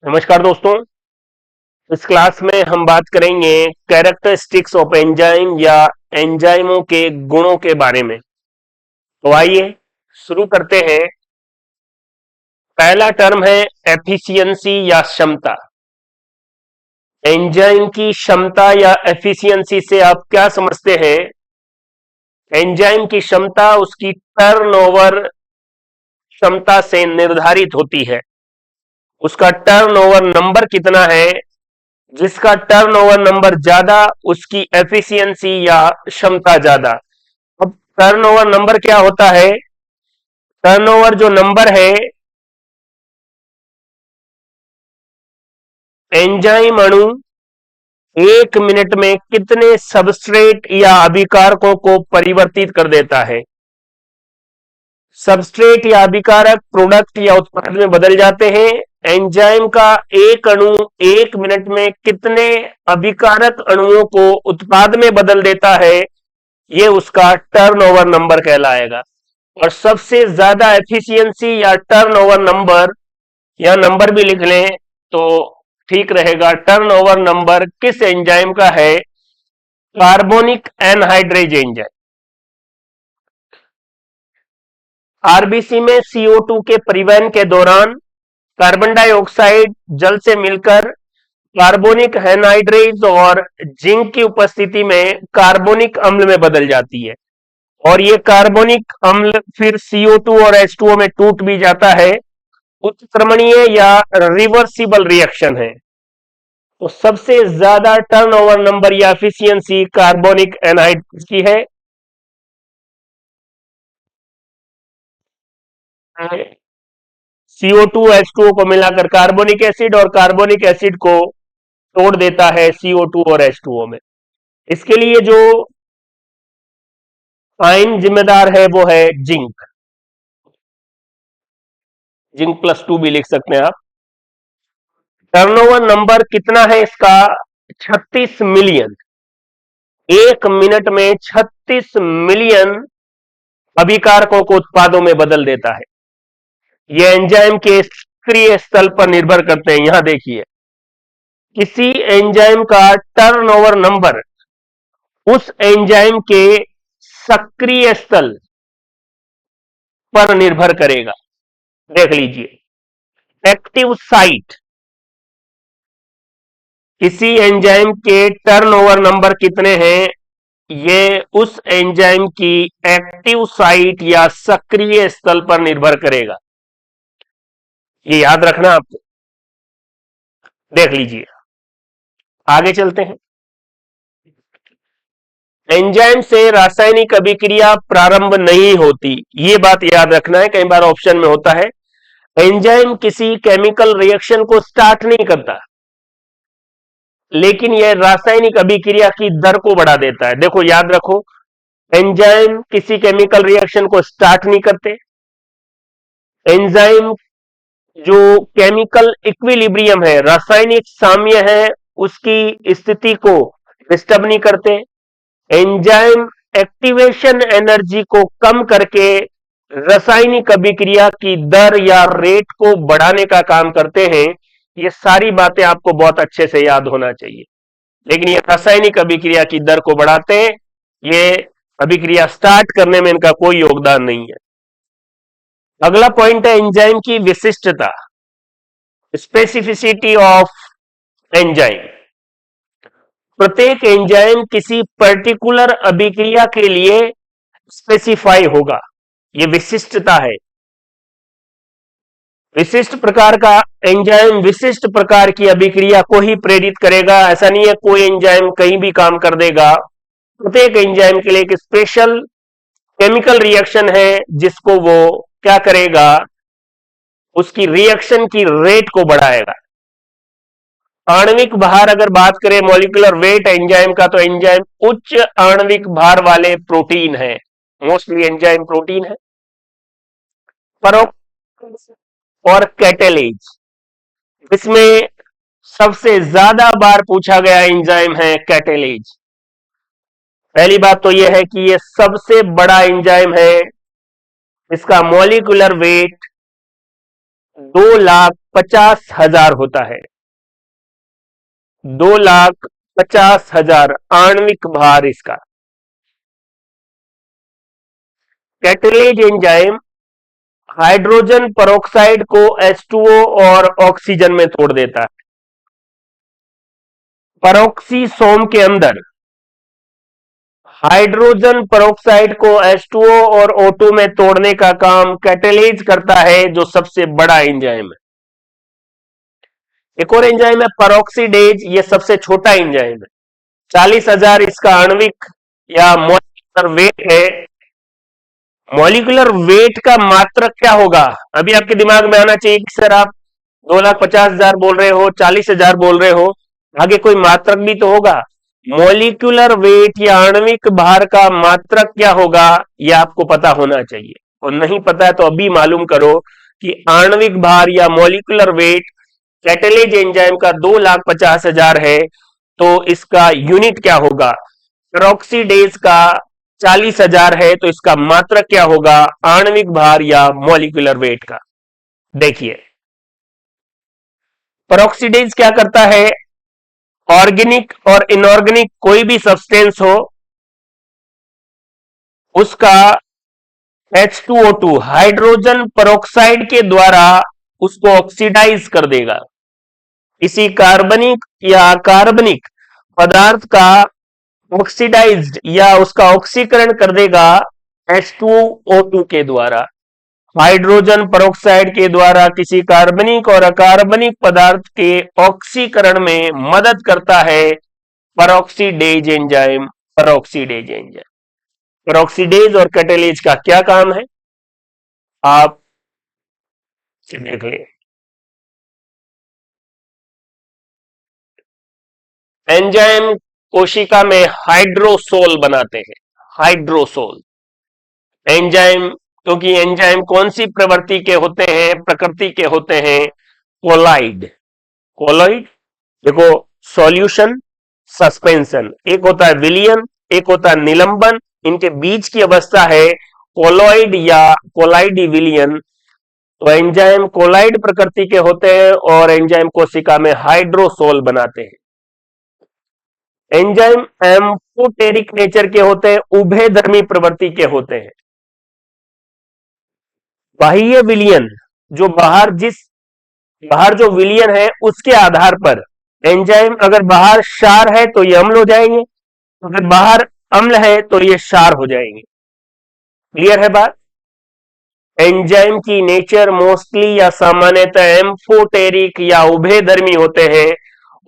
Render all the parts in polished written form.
नमस्कार दोस्तों। इस क्लास में हम बात करेंगे कैरेक्टरिस्टिक्स ऑफ एंजाइम या एंजाइमों के गुणों के बारे में। तो आइए शुरू करते हैं। पहला टर्म है एफिशिएंसी या क्षमता। एंजाइम की क्षमता या एफिशिएंसी से आप क्या समझते हैं? एंजाइम की क्षमता उसकी टर्नओवर क्षमता से निर्धारित होती है। उसका टर्नओवर नंबर कितना है? जिसका टर्नओवर नंबर ज्यादा उसकी एफिशिएंसी या क्षमता ज्यादा। अब टर्नओवर नंबर क्या होता है? टर्नओवर जो नंबर है, एंजाइम अणु 1 मिनट में कितने सबस्ट्रेट या अभिकारकों को परिवर्तित कर देता है। सबस्ट्रेट या अभिकारक प्रोडक्ट या उत्पाद में बदल जाते हैं। एंजाइम का एक अणु 1 मिनट में कितने अभिकारक अणुओं को उत्पाद में बदल देता है, यह उसका टर्नओवर नंबर कहलाएगा। और सबसे ज्यादा एफिशिएंसी या टर्नओवर नंबर, या नंबर भी लिख लें तो ठीक रहेगा, टर्नओवर नंबर किस एंजाइम का है? Carbonic anhydrase enzyme. आरबीसी में CO2 के परिवहन के दौरान कार्बन डाइऑक्साइड जल से मिलकर कार्बोनिक एनहाइड्रेज और जिंक की उपस्थिति में कार्बोनिक अम्ल में बदल जाती है। और ये कार्बोनिक अम्ल फिर CO2 और H2O में टूट भी जाता है। उत्क्रमणीय या रिवर्सिबल रिएक्शन है। तो सबसे ज्यादा टर्नओवर नंबर या एफिशिएंसी कार्बोनिक एनहाइड्रेज की है। CO2 H2O को मिलाकर कार्बोनिक एसिड और कार्बोनिक एसिड को तोड़ देता है CO2 और H2O में। इसके लिए जो आयन जिम्मेदार है वो है जिंक। जिंक +2 भी लिख सकते हैं आप। टर्नओवर नंबर कितना है इसका? 36 मिलियन। 1 मिनट में 36 मिलियन अभिकारकों को उत्पादों में बदल देता है। यह एंजाइम के सक्रिय स्थल पर निर्भर करते हैं। यहां देखिए, किसी एंजाइम का टर्नओवर नंबर उस एंजाइम के सक्रिय स्थल पर निर्भर करेगा। देख लीजिए, एक्टिव साइट, किसी एंजाइम के टर्नओवर नंबर कितने हैं, ये उस एंजाइम की एक्टिव साइट या सक्रिय स्थल पर निर्भर करेगा। ये याद रखना आपको। देख लीजिए, आगे चलते हैं। एंजाइम से रासायनिक अभिक्रिया प्रारंभ नहीं होती, ये बात याद रखना है। कई बार ऑप्शन में होता है एंजाइम किसी केमिकल रिएक्शन को स्टार्ट नहीं करता, लेकिन यह रासायनिक अभिक्रिया की दर को बढ़ा देता है। देखो याद रखो, एंजाइम किसी केमिकल रिएक्शन को स्टार्ट नहीं करते। एंजाइम जो केमिकल इक्विलिब्रियम है, रासायनिक साम्य है, उसकी स्थिति को डिस्टर्ब नहीं करते। एंजाइम एक्टिवेशन एनर्जी को कम करके रासायनिक अभिक्रिया की दर या रेट को बढ़ाने का काम करते हैं। ये सारी बातें आपको बहुत अच्छे से याद होना चाहिए। लेकिन ये रासायनिक अभिक्रिया की दर को बढ़ाते हैं, ये अभिक्रिया स्टार्ट करने में इनका कोई योगदान नहीं है। अगला पॉइंट है एंजाइम की विशिष्टता, स्पेसिफिसिटी ऑफ एंजाइम। प्रत्येक एंजाइम किसी पर्टिकुलर अभिक्रिया के लिए स्पेसिफाई होगा। यह विशिष्टता है। विशिष्ट प्रकार का एंजाइम विशिष्ट प्रकार की अभिक्रिया को ही प्रेरित करेगा। ऐसा नहीं है कोई एंजाइम कहीं भी काम कर देगा। प्रत्येक एंजाइम के लिए एक स्पेशल केमिकल रिएक्शन है जिसको वो क्या करेगा, उसकी रिएक्शन की रेट को बढ़ाएगा। आणविक भार, अगर बात करें मॉलिक्यूलर वेट एंजाइम का, तो एंजाइम उच्च आणविक भार वाले प्रोटीन है। मोस्टली एंजाइम प्रोटीन है। और कैटेलेज, इसमें सबसे ज्यादा बार पूछा गया एंजाइम है कैटेलेज। पहली बात तो यह है कि यह सबसे बड़ा एंजाइम है। इसका मॉलिक्यूलर वेट 2,50,000 होता है। 2,50,000 आणविक भार इसका। कैटेलेज एंजाइम हाइड्रोजन पेरोक्साइड को H2O और ऑक्सीजन में तोड़ देता है। पेरोक्सीसोम के अंदर हाइड्रोजन पेरोक्साइड को H2O और O2 में तोड़ने का काम कैटेलेज करता है, जो सबसे बड़ा एंजाइम है। एक और एंजाइम है पेरोक्सीडेज, ये सबसे छोटा एंजाइम है। 40,000 इसका आणविक या मॉलिक्यूलर वेट है। मॉलिक्यूलर वेट का मात्रक क्या होगा? अभी आपके दिमाग में आना चाहिए कि सर आप 2,50,000 बोल रहे हो, 40,000 बोल रहे हो, आगे कोई मात्रक भी तो होगा। मॉलिक्यूलर वेट या आणविक भार का मात्रक क्या होगा, यह आपको पता होना चाहिए। और नहीं पता है तो अभी मालूम करो कि आणविक भार या मॉलिक्यूलर वेट कैटेलेज एंजाइम का 2,50,000 है, तो इसका यूनिट क्या होगा? पेरोक्सीडेज का 40,000 है, तो इसका मात्रक क्या होगा आणविक भार या मॉलिक्यूलर वेट का? देखिए, पेरोक्सीडेज क्या करता है? ऑर्गेनिक और इनऑर्गेनिक कोई भी सब्सटेंस हो, उसका H2O2 हाइड्रोजन पेरोक्साइड के द्वारा उसको ऑक्सीडाइज कर देगा। इसी कार्बनिक या अकार्बनिक पदार्थ का ऑक्सीडाइज्ड या उसका ऑक्सीकरण कर देगा H2O2 के द्वारा। हाइड्रोजन पेरोक्साइड के द्वारा किसी कार्बनिक और अकार्बनिक पदार्थ के ऑक्सीकरण में मदद करता है peroxidase enzyme. Peroxidase enzyme, peroxidase और कैटेलेज का क्या काम है, आप देख लें। एंजाइम कोशिका में हाइड्रोसोल बनाते हैं। हाइड्रोसोल एंजाइम, क्योंकि एंजाइम कौन सी प्रवृत्ति के होते हैं, प्रकृति के होते हैं? कोलाइड। कोलाइड देखो, सॉल्यूशन, सस्पेंशन, एक होता है विलियन, एक होता है निलंबन, इनके बीच की अवस्था है कोलॉइड या कोलाइडी विलियन। तो एंजाइम कोलाइड प्रकृति के होते हैं और एंजाइम कोशिका में हाइड्रोसोल बनाते हैं। एंजाइम एम्फोटेरिक नेचर के होते हैं, उभयधर्मी प्रवृत्ति के होते हैं। बाह्य विलियन, जो बाहर जो विलियन है उसके आधार पर एंजाइम अगर बाहर क्षार है तो ये अम्ल हो जाएंगे, अगर बाहर अम्ल है तो ये क्षार हो जाएंगे। क्लियर है बात? एंजाइम की नेचर मोस्टली या सामान्यतः एम्फोटेरिक या उभयधर्मी होते हैं।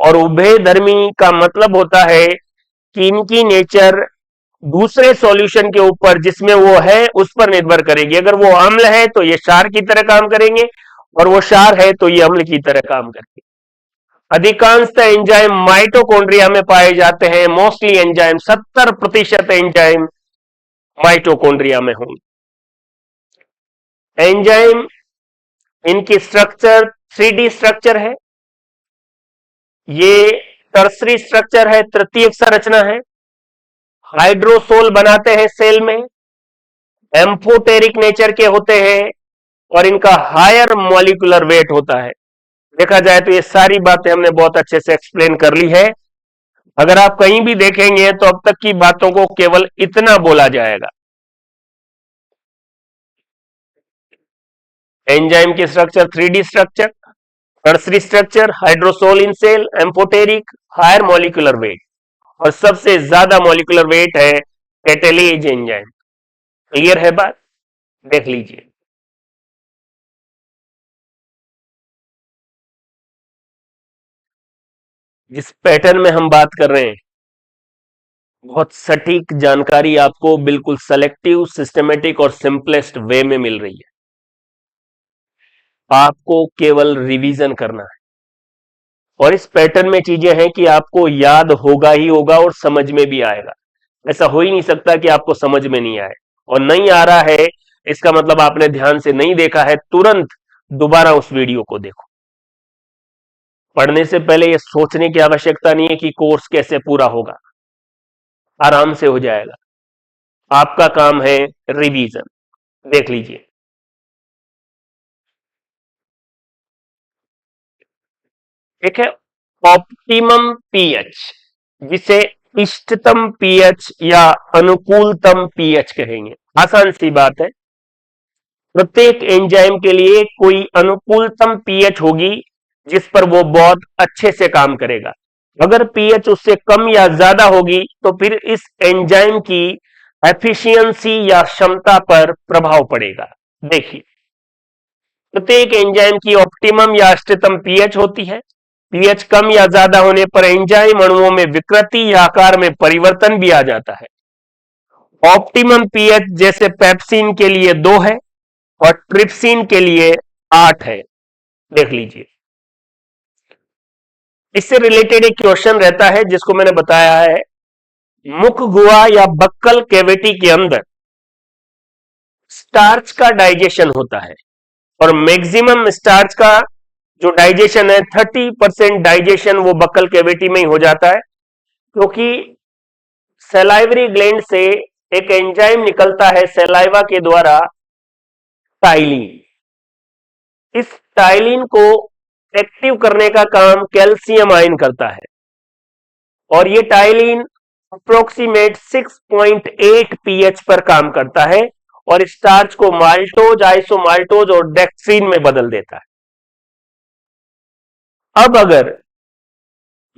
और उभयधर्मी का मतलब होता है कि इनकी नेचर दूसरे सॉल्यूशन के ऊपर जिसमें वो है उस पर निर्भर करेगी। अगर वो अम्ल है तो ये क्षार की तरह काम करेंगे, और वो क्षार है तो ये अम्ल की तरह काम करेंगे। अधिकांशतः एंजाइम माइटोकॉन्ड्रिया में पाए जाते हैं। मोस्टली एंजाइम 70% एंजाइम माइटोकॉन्ड्रिया में होंगे। एंजाइम, इनकी स्ट्रक्चर 3D स्ट्रक्चर है, ये टर्सरी स्ट्रक्चर है, तृतीयक संरचना है। हाइड्रोसोल बनाते हैं सेल में, एम्फोटेरिक नेचर के होते हैं, और इनका हायर मॉलिक्यूलर वेट होता है। देखा जाए तो ये सारी बातें हमने बहुत अच्छे से एक्सप्लेन कर ली है। अगर आप कहीं भी देखेंगे तो अब तक की बातों को केवल इतना बोला जाएगा। एंजाइम की structure 3D structure, tertiary structure, hydrosol in cell, amphoteric, higher molecular weight, और सबसे ज्यादा मॉलिक्यूलर वेट है कैटेलेज एंजाइम। क्लियर है बात? देख लीजिए। जिस पैटर्न में हम बात कर रहे हैं, बहुत सटीक जानकारी आपको बिल्कुल सेलेक्टिव, सिस्टमेटिक और सिंपलेस्ट वे में मिल रही है। आपको केवल रिवीजन करना है, और इस पैटर्न में चीजें हैं कि आपको याद होगा ही होगा और समझ में भी आएगा। ऐसा हो ही नहीं सकता कि आपको समझ में नहीं आए। और नहीं आ रहा है इसका मतलब आपने ध्यान से नहीं देखा है। तुरंत दोबारा उस वीडियो को देखो। पढ़ने से पहले यह सोचने की आवश्यकता नहीं है कि कोर्स कैसे पूरा होगा, आराम से हो जाएगा। आपका काम है रिवीजन। देख लीजिए। एक है ऑप्टिमम पीएच, जिसे इष्टतम पीएच या अनुकूलतम पीएच कहेंगे। आसान सी बात है, प्रत्येक एंजाइम के लिए कोई अनुकूलतम पीएच होगी जिस पर वो बहुत अच्छे से काम करेगा। अगर पीएच उससे कम या ज्यादा होगी तो फिर इस एंजाइम की एफिशिएंसी या क्षमता पर प्रभाव पड़ेगा। देखिए, प्रत्येक एंजाइम की ऑप्टिमम या इष्टतम पीएच होती है। पीएच कम या ज्यादा होने पर एंजाइम अणुओं में विकृति या आकार में परिवर्तन भी आ जाता है। ऑप्टिमम पीएच जैसे पेप्सिन के लिए 2 है और ट्रिप्सिन के लिए 8 है। देख लीजिए, इससे रिलेटेड एक क्वेश्चन रहता है जिसको मैंने बताया है। मुख गुहा या बक्कल कैविटी के अंदर स्टार्च का डाइजेशन होता है और मैक्सिमम स्टार्च का जो डाइजेशन है 30% डाइजेशन वो बक्कल कैविटी में ही हो जाता है, क्योंकि सलाइवरी ग्लैंड से एक एंजाइम निकलता है सलाइवा के द्वारा, टाइलिन। इस टाइलिन को एक्टिव करने का काम कैल्शियम आयन करता है और ये टाइलिन अप्रोक्सीमेट 6.8 पीएच पर काम करता है और स्टार्च को माल्टोज, आइसोमाल्टोज और डेक्सिन में बदल देता है। अब अगर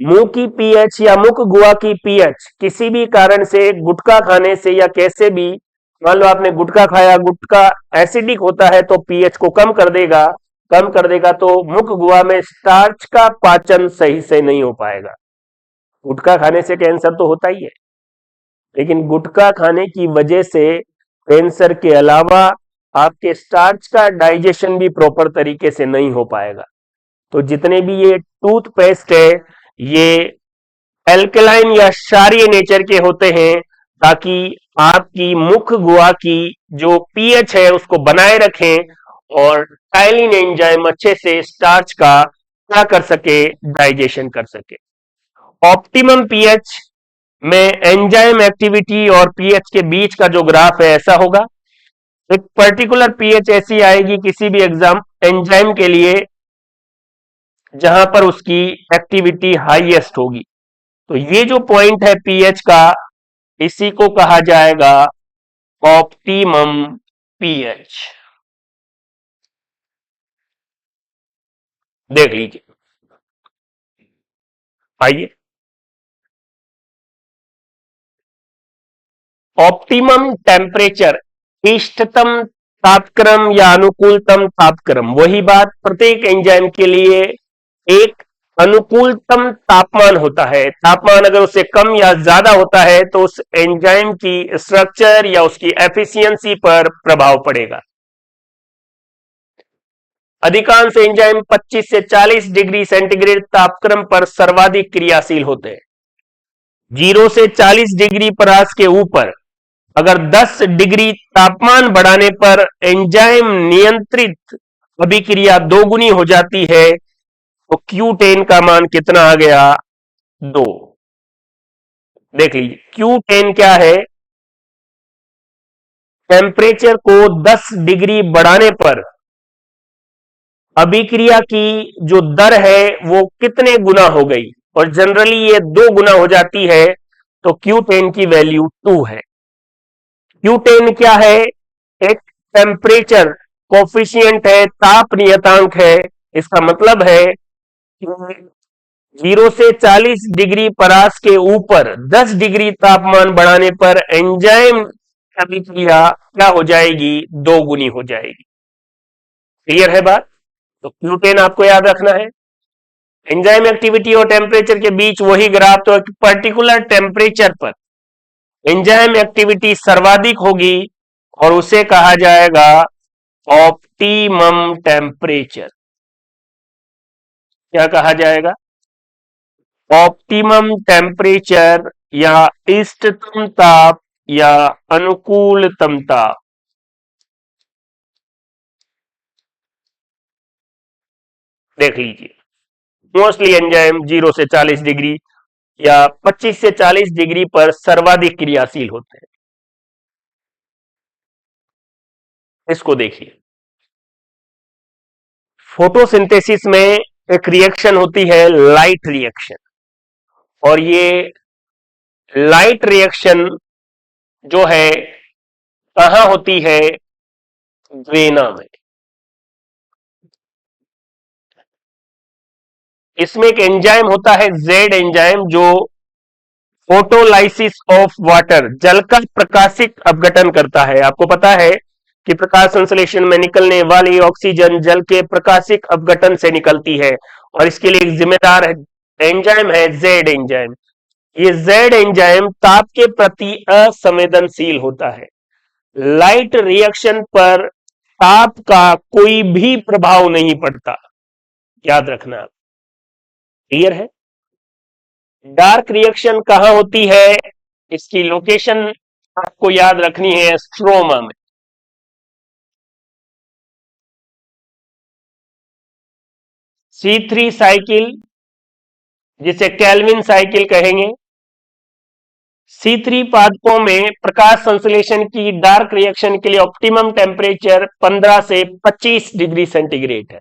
मुंह की पीएच या मुख गुहा की पीएच किसी भी कारण से गुटखा खाने से या कैसे भी, मान लो आपने गुटखा खाया, गुटखा एसिडिक होता है तो पीएच को कम कर देगा तो मुख गुहा में स्टार्च का पाचन सही से नहीं हो पाएगा। गुटखा खाने से कैंसर तो होता ही है, लेकिन गुटखा खाने की वजह से कैंसर के अलावा आपके स्टार्च का डाइजेशन भी प्रॉपर तरीके से नहीं हो पाएगा। तो जितने भी ये टूथपेस्ट है ये एल्कलाइन या क्षारीय नेचर के होते हैं, ताकि आपकी मुख गुहा की जो पीएच है उसको बनाए रखें और टाइलिन एंजाइम अच्छे से स्टार्च का क्या कर सके, डाइजेशन कर सके। ऑप्टिमम पीएच में एंजाइम एक्टिविटी और पीएच के बीच का जो ग्राफ है ऐसा होगा। एक पर्टिकुलर पीएच ऐसी आएगी किसी भी एग्जाम एंजाइम के लिए जहां पर उसकी एक्टिविटी हाईएस्ट होगी। तो ये जो पॉइंट है पीएच का, इसी को कहा जाएगा ऑप्टिमम पीएच। देख लीजिए, आइए, ऑप्टिमम टेम्परेचर, इष्टतम तापक्रम या अनुकूलतम तापक्रम, वही बात, प्रत्येक एंजाइम के लिए एक अनुकूलतम तापमान होता है। तापमान अगर उससे कम या ज्यादा होता है तो उस एंजाइम की स्ट्रक्चर या उसकी एफिशिएंसी पर प्रभाव पड़ेगा। अधिकांश एंजाइम 25 से 40 डिग्री सेंटीग्रेड तापक्रम पर सर्वाधिक क्रियाशील होते हैं। 0 से 40 डिग्री परास के ऊपर अगर 10 डिग्री तापमान बढ़ाने पर एंजाइम नियंत्रित अभिक्रिया दोगुनी हो जाती है, तो Q10 का मान कितना आ गया, 2। देख लीजिए, Q10 क्या है, टेम्परेचर को 10 डिग्री बढ़ाने पर अभिक्रिया की जो दर है वो कितने गुना हो गई, और जनरली ये 2 गुना हो जाती है, तो Q10 की वैल्यू 2 है। Q10 क्या है, एक टेम्परेचर कोफिशिएंट है, ताप नियतांक है। इसका मतलब है कि 0 से 40 डिग्री परास के ऊपर 10 डिग्री तापमान बढ़ाने पर एंजाइम अभिक्रिया क्या हो जाएगी, 2 गुनी हो जाएगी। क्लियर है बात? तो Q10 आपको याद रखना है। एंजाइम एक्टिविटी और टेम्परेचर के बीच वही ग्राफ, तो एक पर्टिकुलर टेम्परेचर पर एंजाइम एक्टिविटी सर्वाधिक होगी और उसे कहा जाएगा ऑप्टिमम टेम्परेचर। क्या कहा जाएगा, ऑप्टिमम टेम्परेचर या इष्टतम ताप या अनुकूलतम ताप। देख लीजिए, मोस्टली एंजाइम 0 से 40 डिग्री या 25 से 40 डिग्री पर सर्वाधिक क्रियाशील होते हैं। इसको देखिए, फोटोसिंथेसिस में एक रिएक्शन होती है लाइट रिएक्शन, और ये लाइट रिएक्शन जो है कहां होती है? वेना में। इसमें एक एंजाइम होता है जेड एंजाइम, जो फोटोलाइसिस ऑफ वाटर, जल का प्रकाशिक अपघटन करता है। आपको पता है कि प्रकाश संश्लेषण में निकलने वाली ऑक्सीजन जल के प्रकाशिक अपघटन से निकलती है, और इसके लिए एक जिम्मेदार एंजाइम है जेड एंजाइम। ये जेड एंजाइम ताप के प्रति असंवेदनशील होता है। लाइट रिएक्शन पर ताप का कोई भी प्रभाव नहीं पड़ता, याद रखना। क्लियर है? डार्क रिएक्शन कहां होती है? इसकी लोकेशन आपको याद रखनी है, स्ट्रोमा में। C3 साइकिल, जिसे कैल्विन साइकिल कहेंगे, C3 पादपों में प्रकाश संश्लेषण की डार्क रिएक्शन के लिए ऑप्टिमम टेम्परेचर 15 से 25 डिग्री सेंटीग्रेड है।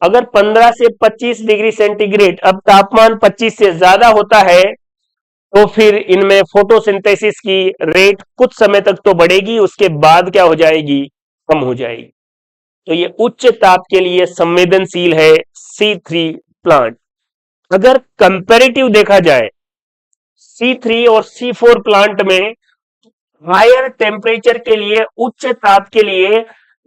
अगर 15 से 25 डिग्री सेंटीग्रेड, अब तापमान 25 से ज्यादा होता है, तो फिर इनमें फोटोसिंथेसिस की रेट कुछ समय तक तो बढ़ेगी, उसके बाद क्या हो जाएगी? कम हो जाएगी। तो ये उच्च ताप के लिए संवेदनशील है C3 प्लांट। अगर कंपैरेटिव देखा जाए C3 और C4 प्लांट में, हायर टेम्परेचर के लिए, उच्च ताप के लिए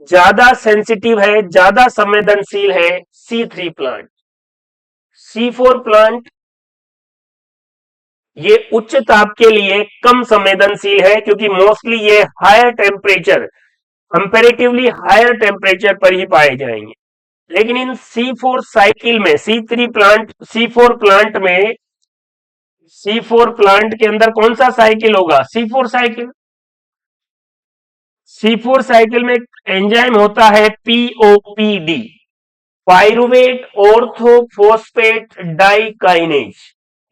ज्यादा सेंसिटिव है, ज्यादा संवेदनशील है C3 प्लांट। C4 प्लांट ये उच्च ताप के लिए कम संवेदनशील है, क्योंकि मोस्टली ये higher temperature, comparatively higher temperature पर ही पाए जाएंगे। लेकिन इन C4 साइकिल में, C3 प्लांट, C4 प्लांट में, C4 प्लांट के अंदर कौन सा साइकिल होगा? C4 cycle. C4 साइकिल में एंजाइम होता है POPD, पाइरुवेट ऑर्थोफॉस्फेट डाइकाइनेज,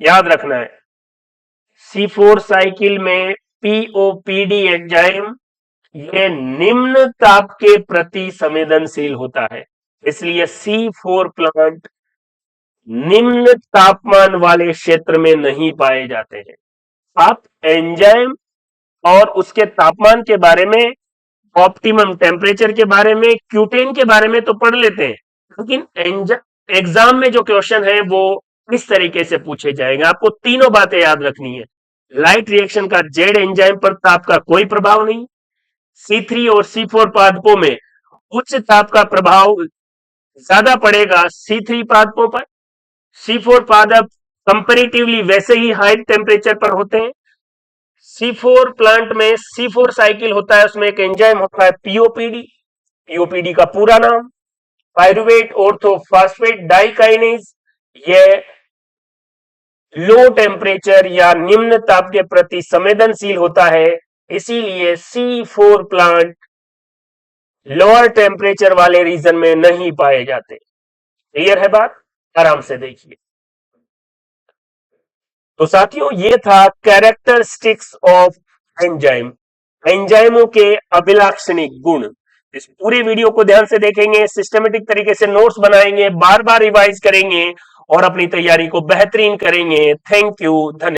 याद रखना है। C4 साइकिल में POPD एंजाइम ये निम्न ताप के प्रति संवेदनशील होता है, इसलिए C4 प्लांट निम्न तापमान वाले क्षेत्र में नहीं पाए जाते हैं। आप एंजाइम और उसके तापमान के बारे में, ऑप्टिमम टेम्परेचर के बारे में, क्यूटेन के बारे में तो पढ़ लेते हैं, लेकिन एग्जाम में जो क्वेश्चन है वो इस तरीके से पूछे जाएंगे। आपको तीनों बातें याद रखनी है। लाइट रिएक्शन का जेड एंजाइम पर ताप का कोई प्रभाव नहीं, C3 और C4 पादपों में उच्च ताप का प्रभाव ज्यादा पड़ेगा C3 पादपों पर, C4 पादप कंपैरेटिवली वैसे ही हाई टेम्परेचर पर होते हैं। C4 प्लांट में C4 साइकिल होता है, उसमें एक एंजाइम होता है POPD का पूरा नाम पाइरुवेट ऑर्थोफॉस्फेट डाइकाइनेज। यह लो टेम्परेचर या निम्न ताप के प्रति संवेदनशील होता है, इसीलिए C4 प्लांट लोअर टेम्परेचर वाले रीजन में नहीं पाए जाते। क्लियर है बात? आराम से देखिए। तो साथियों, ये था कैरेक्टरिस्टिक्स ऑफ एंजाइम, एंजाइमों के अभिलाक्षणिक गुण। इस पूरे वीडियो को ध्यान से देखेंगे, सिस्टमेटिक तरीके से नोट्स बनाएंगे, बार बार रिवाइज करेंगे और अपनी तैयारी को बेहतरीन करेंगे। थैंक यू, धन्यवाद।